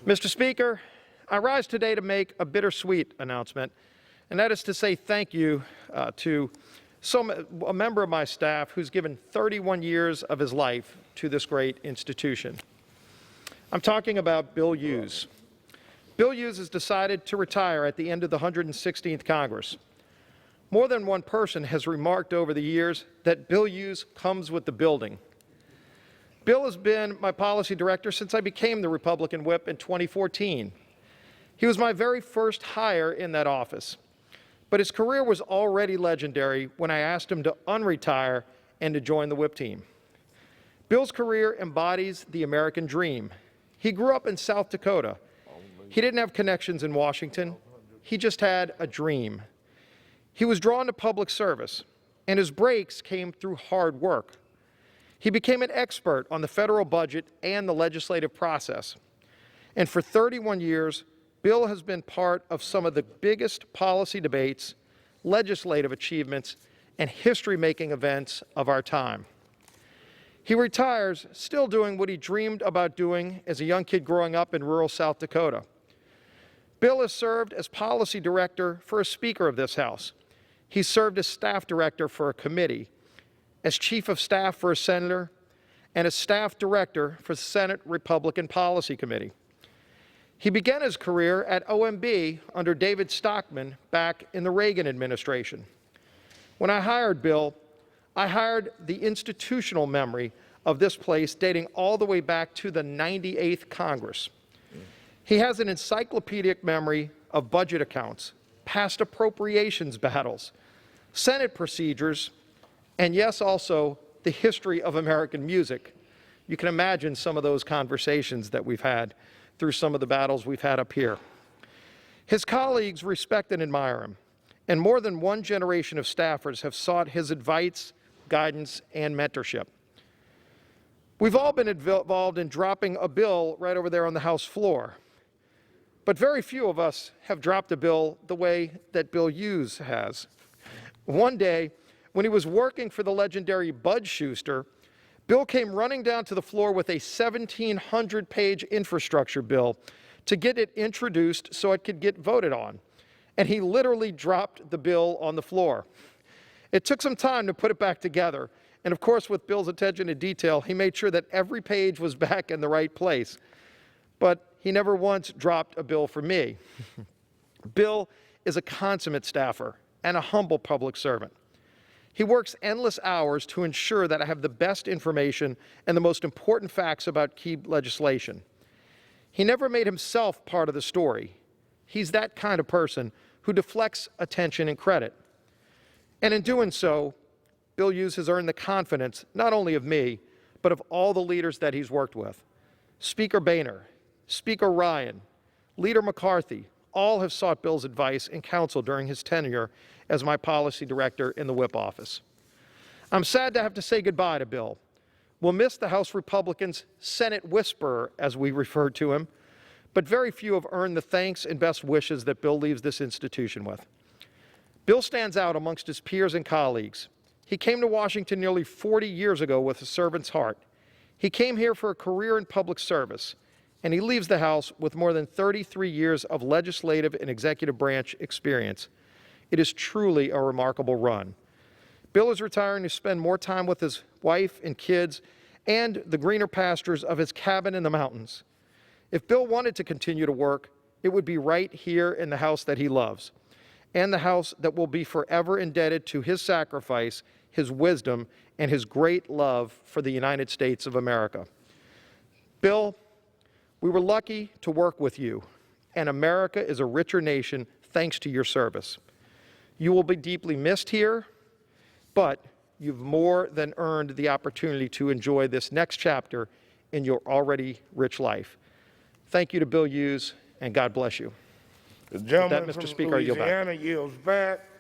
Mr. Speaker, I rise today to make a bittersweet announcement, and that is to say thank you to a member of my staff who's given 31 years of his life to this great institution. I'm talking about Bill Hughes. Bill Hughes has decided to retire at the end of the 116th Congress. More than one person has remarked over the years that Bill Hughes comes with the building. Bill has been my policy director since I became the Republican whip in 2014. He was my very first hire in that office, but his career was already legendary when I asked him to unretire and to join the whip team. Bill's career embodies the American dream. He grew up in South Dakota. He didn't have connections in Washington. He just had a dream. He was drawn to public service, and his breaks came through hard work. He became an expert on the federal budget and the legislative process. And for 31 years, Bill has been part of some of the biggest policy debates, legislative achievements, and history-making events of our time. He retires still doing what he dreamed about doing as a young kid growing up in rural South Dakota. Bill has served as policy director for a speaker of this House. He served as staff director for a committee, as chief of staff for a senator, and as staff director for the Senate Republican Policy Committee. He began his career at OMB under David Stockman back in the Reagan administration. When I hired Bill, I hired the institutional memory of this place dating all the way back to the 98th Congress. He has an encyclopedic memory of budget accounts, past appropriations battles, Senate procedures, and yes, also the history of American music. You can imagine some of those conversations that we've had through some of the battles we've had up here. His colleagues respect and admire him, and more than one generation of staffers have sought his advice, guidance, and mentorship. We've all been involved in dropping a bill right over there on the House floor, but very few of us have dropped a bill the way that Bill Hughes has. One day, when he was working for the legendary Bud Schuster, Bill came running down to the floor with a 1,700-page infrastructure bill to get it introduced so it could get voted on. And he literally dropped the bill on the floor. It took some time to put it back together. And of course, with Bill's attention to detail, he made sure that every page was back in the right place. But he never once dropped a bill for me. Bill is a consummate staffer and a humble public servant. He works endless hours to ensure that I have the best information and the most important facts about key legislation. He never made himself part of the story. He's that kind of person who deflects attention and credit. And in doing so, Bill Hughes has earned the confidence not only of me, but of all the leaders that he's worked with. Speaker Boehner, Speaker Ryan, Leader McCarthy, all have sought Bill's advice and counsel during his tenure as my policy director in the whip office. I'm sad to have to say goodbye to Bill. We'll miss the House Republicans' Senate whisperer, as we refer to him, but very few have earned the thanks and best wishes that Bill leaves this institution with. Bill stands out amongst his peers and colleagues. He came to Washington nearly 40 years ago with a servant's heart. He came here for a career in public service, and he leaves the House with more than 33 years of legislative and executive branch experience. It is truly a remarkable run. Bill is retiring to spend more time with his wife and kids and the greener pastures of his cabin in the mountains. If Bill wanted to continue to work, it would be right here in the House that he loves, and the House that will be forever indebted to his sacrifice, his wisdom, and his great love for the United States of America. Bill, we were lucky to work with you, and America is a richer nation thanks to your service. You will be deeply missed here, but you've more than earned the opportunity to enjoy this next chapter in your already rich life. Thank you to Bill Hughes, and God bless you. The gentleman With that, Mr. from Speaker, I yield back. Louisiana yields back.